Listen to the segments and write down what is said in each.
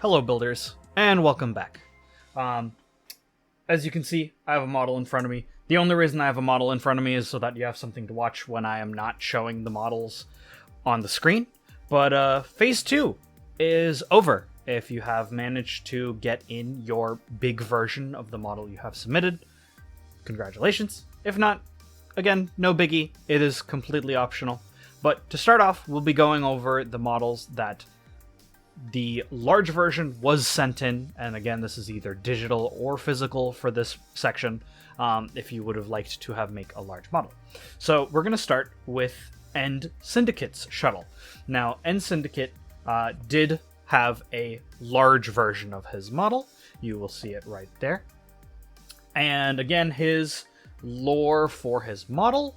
Hello builders, and welcome back. As you can see, I have a model in front of me. The only reason I have a model in front of me is so that you have something to watch when I am not showing the models on the screen. But Phase 2 is over. If you have managed to get in your big version of the model you have submitted, congratulations. If not, again, no biggie. It is completely optional. But to start off, we'll be going over the models that the large version was sent in, and again, this is either digital or physical for this section, if you would have liked to have make a large model. So we're going to start with End Syndicate's shuttle. Now, End Syndicate did have a large version of his model. You will see it right there. And again, his lore for his model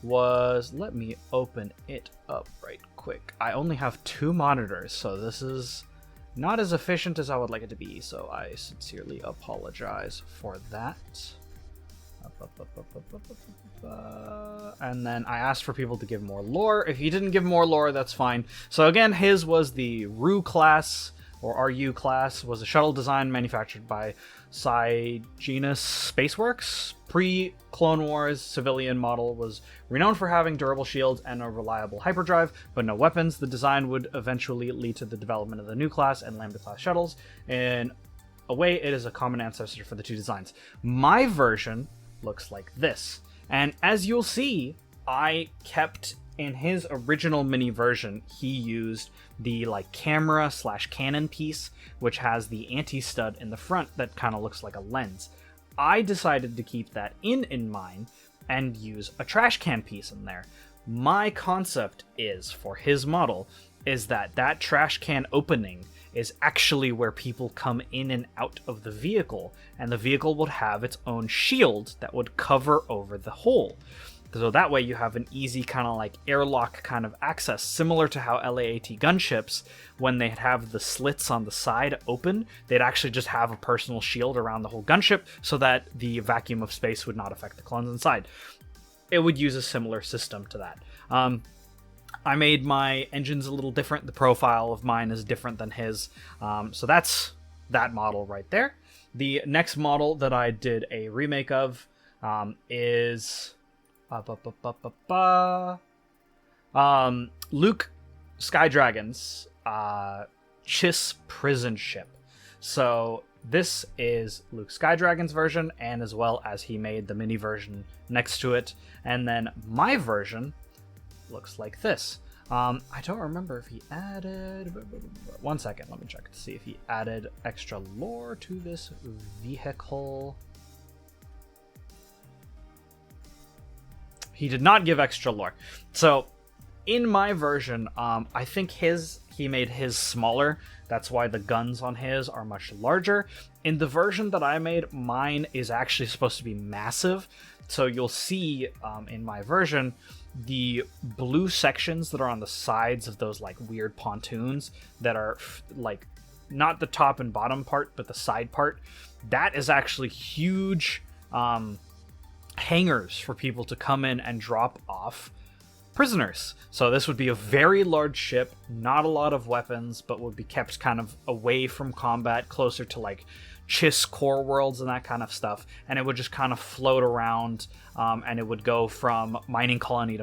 was, let me open it up right quick. I only have 2 monitors, so this is not as efficient as I would like it to be, so I sincerely apologize for that. And then I asked for people to give more lore. If you didn't give more lore, that's fine. So again, his was the RU class, or RU class, was a shuttle design manufactured by Cygenus Spaceworks. Pre-Clone Wars civilian model was renowned for having durable shields and a reliable hyperdrive, but no weapons. The design would eventually lead to the development of the new class and Lambda class shuttles. In a way, it is a common ancestor for the 2 designs. My version looks like this, and as you'll see, I kept in his original mini version, he used the camera / cannon piece, which has the anti-stud in the front that kind of looks like a lens. I decided to keep that in mind and use a trash can piece in there. My concept is, for his model, is that trash can opening is actually where people come in and out of the vehicle, and the vehicle would have its own shield that would cover over the hole. So that way you have an easy kind of airlock kind of access, similar to how LAAT gunships, when they have the slits on the side open, they'd actually just have a personal shield around the whole gunship so that the vacuum of space would not affect the clones inside. It would use a similar system to that. I made my engines a little different. The profile of mine is different than his. So that's that model right there. The next model that I did a remake of is Luke Skydragon's Chiss prison ship. So this is Luke Skydragon's version, and as well as he made the mini version next to it. And then my version looks like this. I don't remember if he added... One second, let me check to see if he added extra lore to this vehicle. He did not give extra lore. So, in my version, I think he made his smaller. That's why the guns on his are much larger. In the version that I made, mine is actually supposed to be massive. So you'll see, in my version, the blue sections that are on the sides of those weird pontoons that are not the top and bottom part, but the side part. That is actually huge hangars for people to come in and drop off prisoners. So this would be a very large ship, not a lot of weapons, but would be kept kind of away from combat, closer to Chiss core worlds and that kind of stuff, and it would just kind of float around, and it would go from mining colony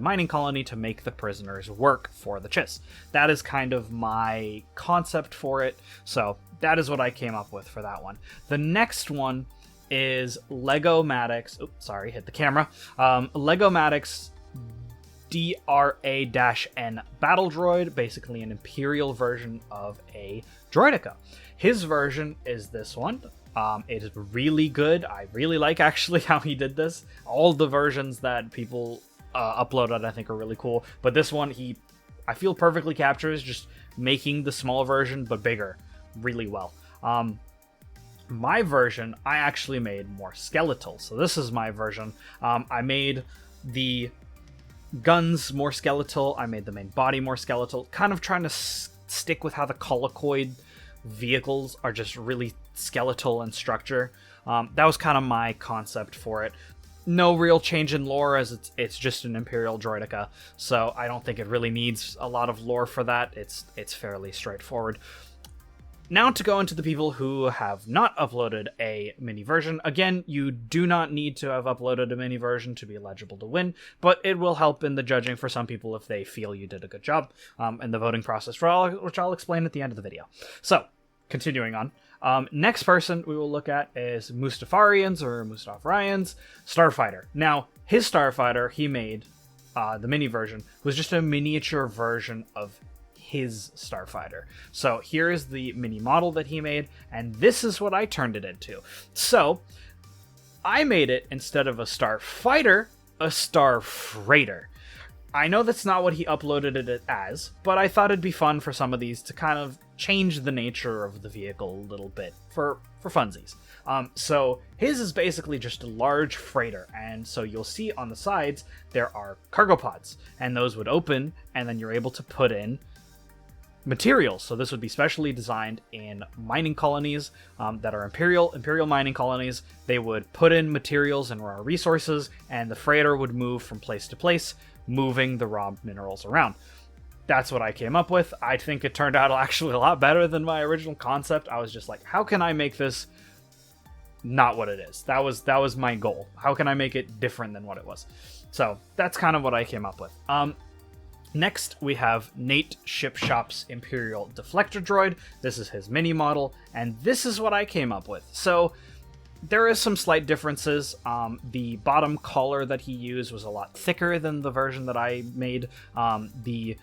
to make the prisoners work for the Chiss. That is kind of my concept for it, so that is what I came up with for that one. The next one is Lego-Matics, hit the camera, Lego-Matics DRA-N Battle Droid, basically an Imperial version of a droidica. His version is this one. It is really good. I really like actually how he did this. All the versions that people uploaded I think are really cool, but this one I feel perfectly captures just making the small version but bigger really well. My version, I actually made more skeletal. So this is my version. I made the guns more skeletal. I made the main body more skeletal, kind of trying to stick with how the colicoid vehicles are just really skeletal in structure. That was kind of my concept for it. No real change in lore, as it's just an Imperial droidica, so I don't think it really needs a lot of lore for that. It's fairly straightforward. Now to go into the people who have not uploaded a mini version. Again, you do not need to have uploaded a mini version to be eligible to win, but it will help in the judging for some people if they feel you did a good job in the voting process, which I'll explain at the end of the video. So, continuing on. Next person we will look at is Mustafarian's Starfighter. Now, his Starfighter he made, the mini version, was just a miniature version of his Starfighter. So here is the mini model that he made, and this is what I turned it into. So I made it, instead of a Starfighter, a Starfreighter. I know that's not what he uploaded it as, but I thought it'd be fun for some of these to kind of change the nature of the vehicle a little bit for funsies. So his is basically just a large freighter, and so you'll see on the sides there are cargo pods, and those would open, and then you're able to put in materials. So this would be specially designed in mining colonies that are imperial mining colonies. They would put in materials and raw resources, and the freighter would move from place to place, moving the raw minerals around. That's what I came up with. I think it turned out actually a lot better than my original concept. I was just like, how can I make this not what it is? That was my goal. How can I make it different than what it was? So that's kind of what I came up with. Next, we have Nate Shipshop's Imperial Deflector Droid. This is his mini model, and this is what I came up with. So there is some slight differences. The bottom collar that he used was a lot thicker than the version that I made. The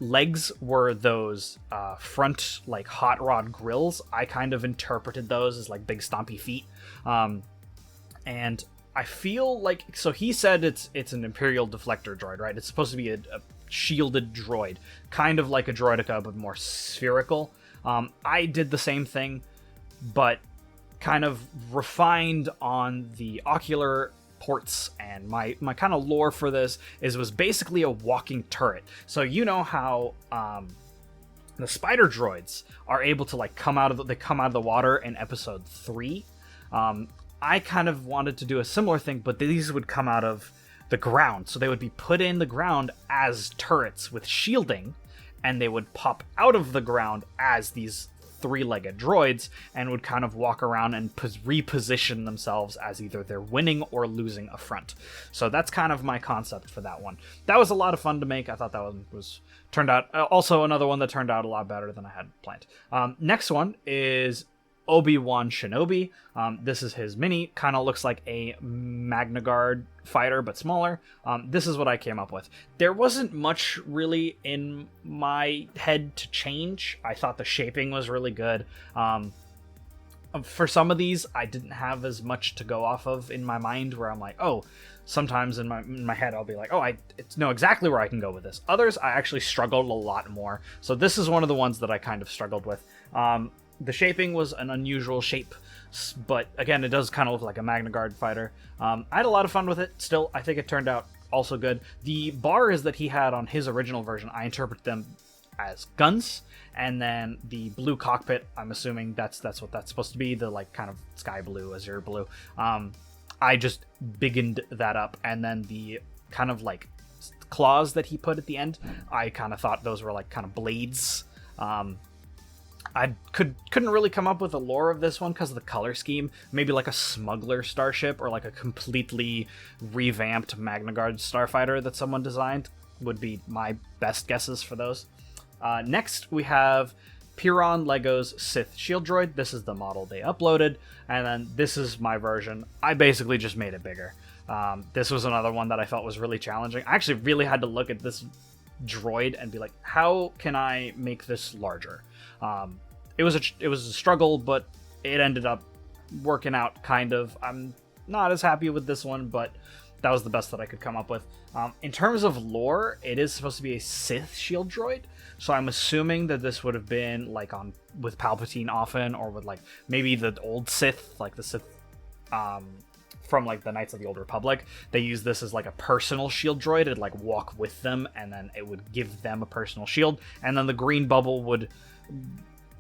legs were those front, like, hot rod grills. I kind of interpreted those as, like, big stompy feet. And I feel like, so he said it's an Imperial Deflector Droid, right? It's supposed to be a shielded droid, kind of like a Droideka, but more spherical. I did the same thing, but kind of refined on the ocular ports, and my kind of lore for this was basically a walking turret. So you know how the spider droids are able to, like, come out of the water in episode 3. I kind of wanted to do a similar thing, but these would come out of the ground. So they would be put in the ground as turrets with shielding, and they would pop out of the ground as these 3-legged droids and would kind of walk around and reposition themselves as either they're winning or losing a front. So that's kind of my concept for that one. That was a lot of fun to make. I thought that one was turned out, also another one that turned out a lot better than I had planned. Next one is Obi-Wan Shinobi. This is his mini. Kind of looks like a Magna Guard fighter, but smaller. This is what I came up with. There wasn't much really in my head to change. I thought the shaping was really good. For some of these, I didn't have as much to go off of in my mind, where I'm like, oh, sometimes in my head I'll be like, oh, I know exactly where I can go with this. Others, I actually struggled a lot more. So this is one of the ones that I kind of struggled with. The shaping was an unusual shape, but again, it does kind of look like a Magna Guard fighter. I had a lot of fun with it. Still, I think it turned out also good. The bars that he had on his original version, I interpret them as guns, and then the blue cockpit, I'm assuming that's what that's supposed to be, the, like, kind of sky blue, azure blue. I just biggened that up, and then the kind of, like, claws that he put at the end, I kind of thought those were, like, kind of blades. I couldn't really come up with a lore of this one because of the color scheme. Maybe like a smuggler starship or like a completely revamped Magna Guard starfighter that someone designed would be my best guesses for those. Next, we have Piron Lego's Sith Shield Droid. This is the model they uploaded, and then this is my version. I basically just made it bigger. This was another one that I felt was really challenging. I actually really had to look at this droid and be like, how can I make this larger? It was a struggle, but it ended up working out, kind of. I'm not as happy with this one, but that was the best that I could come up with. In terms of lore, it is supposed to be a Sith shield droid, so I'm assuming that this would have been like with Palpatine often, or with like maybe the old Sith, like the Sith from like the Knights of the Old Republic. They use this as like a personal shield droid. It'd like walk with them, and then it would give them a personal shield, and then the green bubble would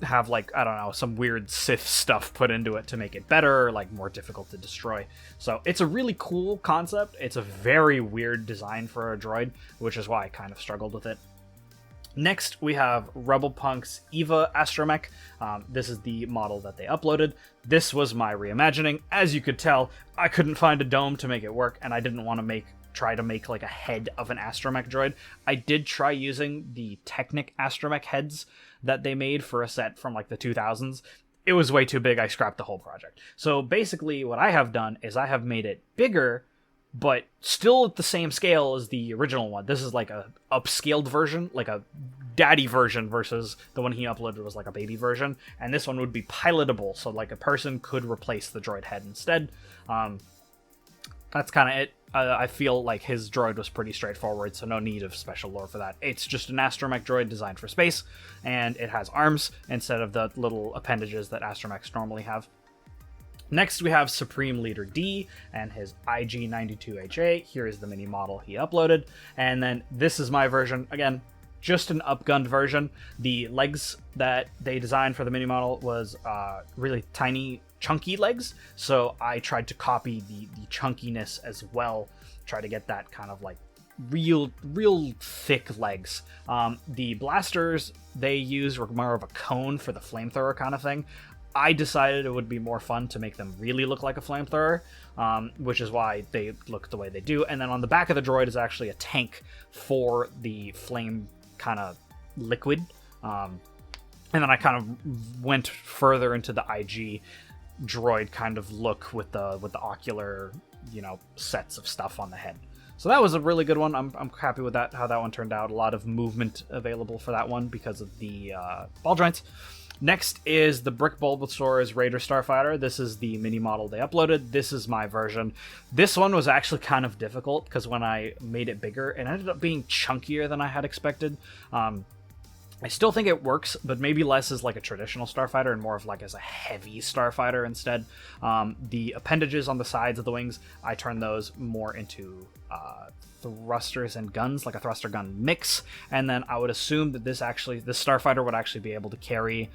have, like, I don't know, some weird Sith stuff put into it to make it better, or like more difficult to destroy. So it's a really cool concept. It's a very weird design for a droid, which is why I kind of struggled with it. Next, we have Rebel Punk's Eva Astromech. This is the model that they uploaded. This was my reimagining. As you could tell, I couldn't find a dome to make it work, and I didn't want to try to make like a head of an Astromech droid. I did try using the Technic Astromech heads that they made for a set from like the 2000s. It was way too big. I scrapped the whole project. So basically what I have done is I have made it bigger, but still at the same scale as the original one. This is like a upscaled version, like a daddy version, versus the one he uploaded was like a baby version. And this one would be pilotable, so like a person could replace the droid head instead. That's kind of it. I feel like his droid was pretty straightforward, so no need of special lore for that. It's just an astromech droid designed for space, and it has arms instead of the little appendages that astromechs normally have. Next, we have Supreme Leader D and his IG-92HA. Here is the mini model he uploaded. And then this is my version. Again, just an upgunned version. The legs that they designed for the mini model was really tiny, chunky legs. So I tried to copy the chunkiness as well. Try to get that kind of like real thick legs. The blasters they used were more of a cone for the flamethrower kind of thing. I decided it would be more fun to make them really look like a flamethrower, which is why they look the way they do. And then on the back of the droid is actually a tank for the flame kind of liquid. And then I kind of went further into the IG droid kind of look with the ocular, sets of stuff on the head. So that was a really good one. I'm happy with that, how that one turned out. A lot of movement available for that one because of the ball joints. Next is the Brick Bulbasaur's Raider Starfighter. This is the mini model they uploaded. This is my version. This one was actually kind of difficult because when I made it bigger, it ended up being chunkier than I had expected. I still think it works, but maybe less as like a traditional starfighter and more of like as a heavy starfighter instead. The appendages on the sides of the wings, I turned those more into thrusters and guns, like a thruster gun mix. And then I would assume that this starfighter would actually be able to carry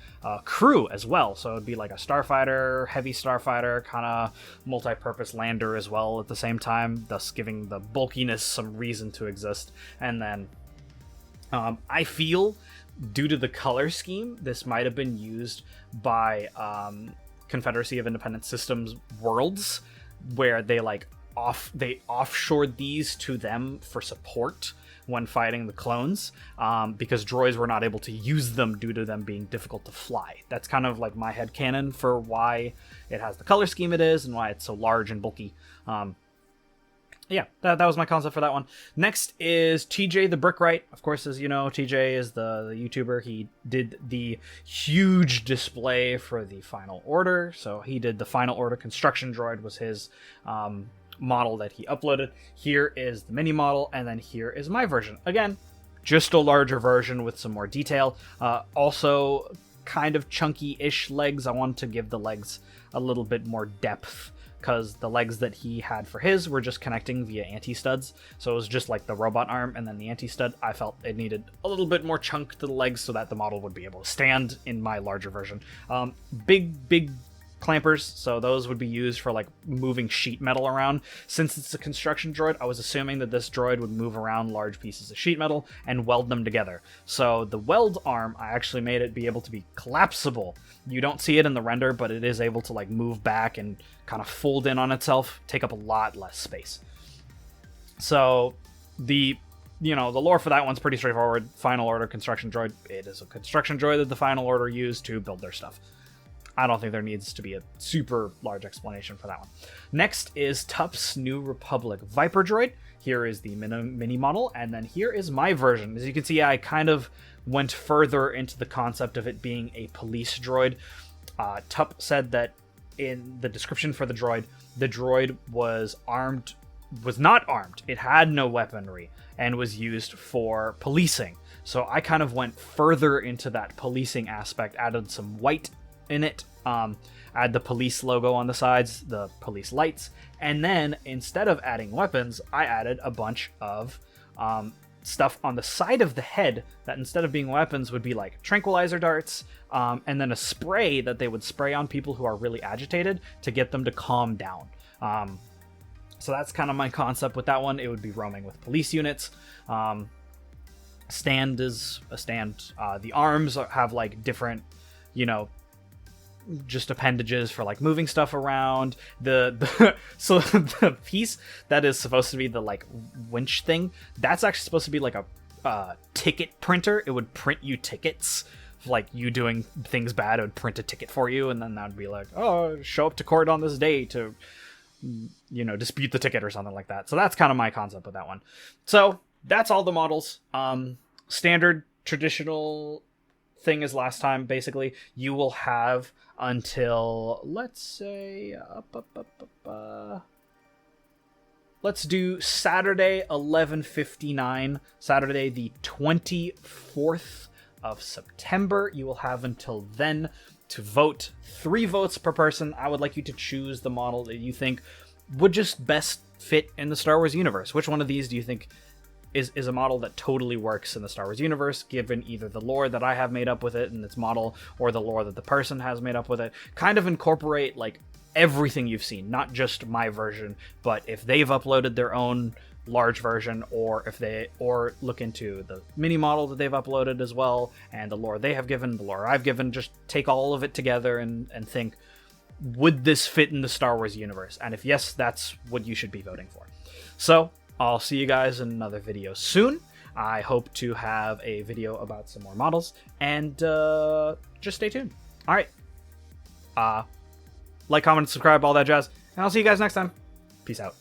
crew as well. So it would be like a starfighter, heavy starfighter, kind of multi-purpose lander as well at the same time, thus giving the bulkiness some reason to exist. And then I feel, due to the color scheme, this might have been used by Confederacy of Independent Systems worlds, where they offshored these to them for support when fighting the clones, because droids were not able to use them due to them being difficult to fly. That's kind of like my headcanon for why it has the color scheme it is and why it's so large and bulky. Yeah, that was my concept for that one. Next is TJ the Brickwright. Of course, as you know, TJ is the YouTuber. He did the huge display for the Final Order. So he did the Final Order construction droid was his model that he uploaded. Here is the mini model, and then here is my version. Again, just a larger version with some more detail. Also, kind of chunky-ish legs. I wanted to give the legs a little bit more depth, because the legs that he had for his were just connecting via anti-studs. So it was just like the robot arm and then the anti-stud. I felt it needed a little bit more chunk to the legs so that the model would be able to stand in my larger version. Big clampers, so those would be used for like moving sheet metal around. Since it's a construction droid, I was assuming that this droid would move around large pieces of sheet metal and weld them together. So the weld arm, I actually made it be able to be collapsible. You don't see it in the render, but it is able to like move back and kind of fold in on itself, take up a lot less space. So the lore for that one's pretty straightforward. Final Order construction droid. It is a construction droid that the Final Order used to build their stuff. I don't think there needs to be a super large explanation for that one. Next is Tup's New Republic Viper droid. Here is the mini model, and then here is my version. As you can see, I kind of went further into the concept of it being a police droid. Tup said that in the description for the droid was not armed. It had no weaponry and was used for policing. So I kind of went further into that policing aspect, added some white in it, add the police logo on the sides, the police lights, and then instead of adding weapons, I added a bunch of stuff on the side of the head that instead of being weapons would be like tranquilizer darts, and then a spray that they would spray on people who are really agitated to get them to calm down. So that's kind of my concept with that one. It would be roaming with police units. stand is a stand. The arms have like different, you know, just appendages for like moving stuff around. So the piece that is supposed to be the like winch thing, that's actually supposed to be like a ticket printer. It would print you tickets. Like you doing things bad, it would print a ticket for you, and then that would be like, oh, show up to court on this day to, you know, dispute the ticket or something like that. So that's kind of my concept with that one. So that's all the models. Standard traditional thing as last time. Basically, you will have until, let's say, let's do Saturday 11:59, Saturday the 24th of September. You will have until then to vote. 3 votes per person. I would like you to choose the model that you think would just best fit in the Star Wars universe. Which one of these do you think is a model that totally works in the Star Wars universe, given either the lore that I have made up with it in its model, or the lore that the person has made up with it? Kind of incorporate like everything you've seen, not just my version, but if they've uploaded their own large version, or if they look into the mini model that they've uploaded as well, and the lore they have given, the lore I've given, just take all of it together and think, would this fit in the Star Wars universe? And if yes, that's what you should be voting for. So I'll see you guys in another video soon. I hope to have a video about some more models, and just stay tuned. All right. Like, comment, subscribe, all that jazz, and I'll see you guys next time. Peace out.